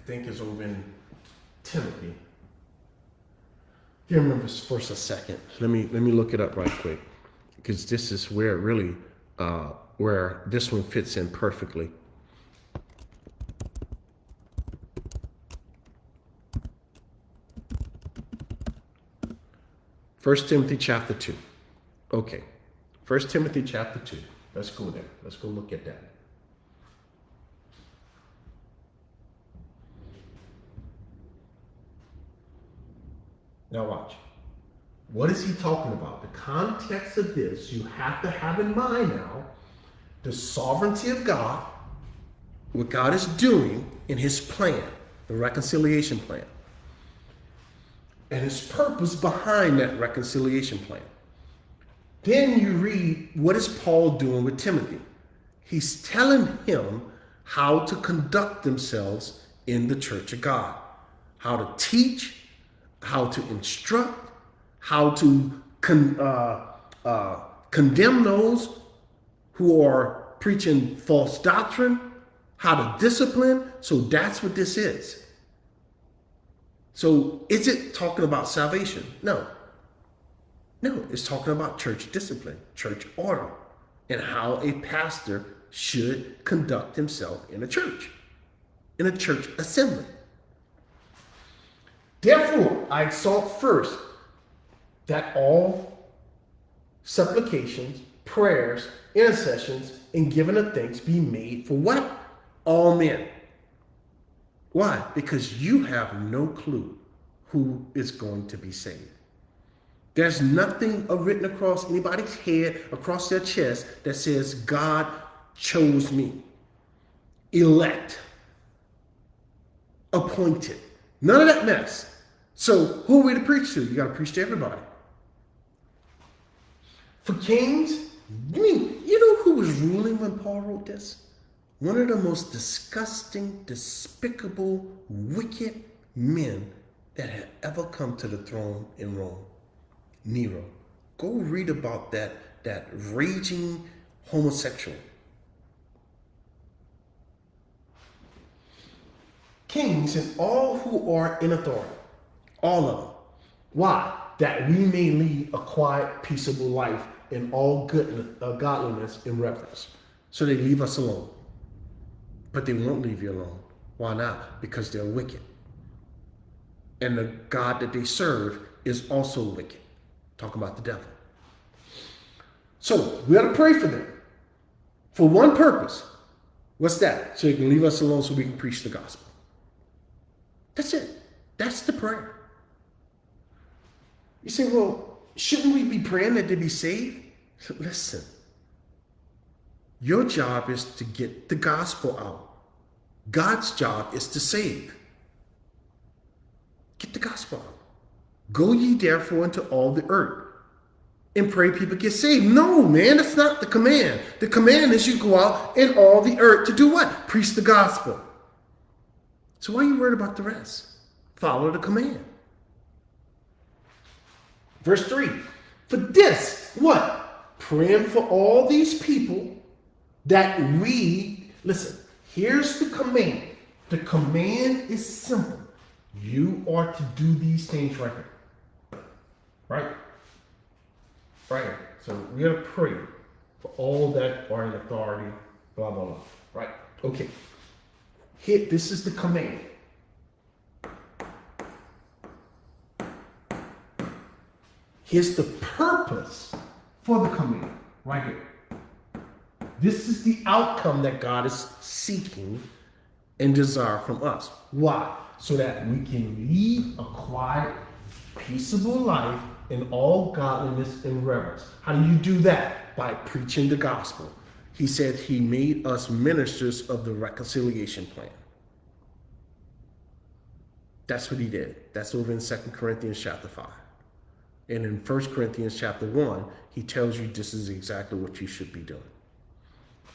think is over in Timothy. Here, remember first a second. Let me look it up right quick, because this is where it really where this one fits in perfectly. First Timothy chapter 2. Okay. First Timothy chapter 2. Let's go there. Let's go look at that. Now watch. What is he talking about? The context of this, you have to have in mind now the sovereignty of God, what God is doing in his plan, the reconciliation plan, and his purpose behind that reconciliation plan. Then you read, what is Paul doing with Timothy? He's telling him how to conduct themselves in the church of God, how to teach, how to instruct, how to condemn those who are preaching false doctrine, how to discipline. So that's what this is. So is it talking about salvation? No. No, it's talking about church discipline, church order, and how a pastor should conduct himself in a church assembly. Therefore, I exhort first that all supplications, prayers, intercessions, and giving of thanks be made for what? All men. Why? Because you have no clue who is going to be saved. There's nothing written across anybody's head, across their chest, that says, God chose me, elect, appointed. None of that mess. So who are we to preach to? You got to preach to everybody. For kings, you know who was ruling when Paul wrote this? One of the most disgusting, despicable, wicked men that had ever come to the throne in Rome. Nero. Go read about that raging homosexual. Kings and all who are in authority. All of them. Why? That we may lead a quiet, peaceable life in all godliness and reverence. So they leave us alone. But they won't leave you alone. Why not? Because they're wicked. And the God that they serve is also wicked. Talking about the devil. So we got to pray for them. For one purpose. What's that? So he can leave us alone so we can preach the gospel. That's it. That's the prayer. You say, well, shouldn't we be praying that they be saved? Listen. Your job is to get the gospel out. God's job is to save. Get the gospel out. Go ye therefore into all the earth and pray people get saved. No, man, that's not the command. The command is you go out in all the earth to do what? Preach the gospel. So why are you worried about the rest? Follow the command. Verse 3. For this, what? Praying for all these people that we, listen, here's the command. The command is simple. You are to do these things right here. Right? Right here. So we got to pray for all that are in authority, blah, blah, blah. Right? Okay. Here, this is the command. Here's the purpose for the command. Right here. This is the outcome that God is seeking and desire from us. Why? So that we can lead a quiet, peaceable life in all godliness and reverence. How do you do that? By preaching the gospel. He said he made us ministers of the reconciliation plan. That's what he did. That's over in 2 Corinthians chapter 5. And in 1 Corinthians chapter 1, he tells you this is exactly what you should be doing.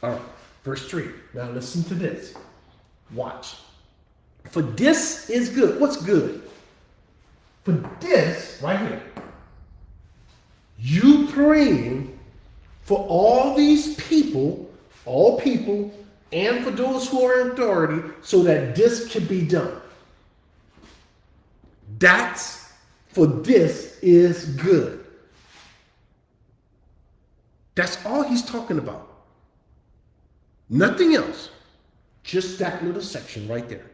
All right, verse 3. Now listen to this. Watch. For this is good. What's good? For this, right here, you praying for all these people, all people, and for those who are in authority, so that this can be done. That's for this is good. That's all he's talking about. Nothing else. Just that little section right there.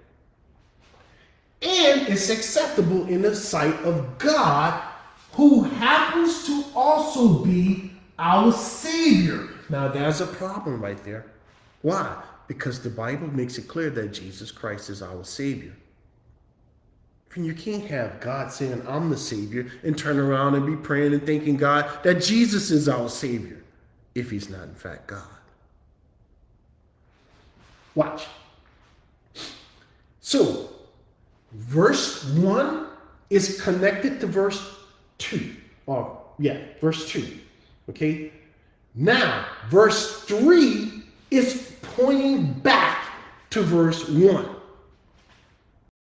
And it's acceptable in the sight of God, who happens to also be our Savior. Now, there's a problem right there. Why? Because the Bible makes it clear that Jesus Christ is our Savior. And you can't have God saying, I'm the Savior, and turn around and be praying and thanking God that Jesus is our Savior, if he's not in fact God. Watch. So, verse 1 is connected to verse 2. Verse 2. Okay? Now, verse 3 is pointing back to verse 1.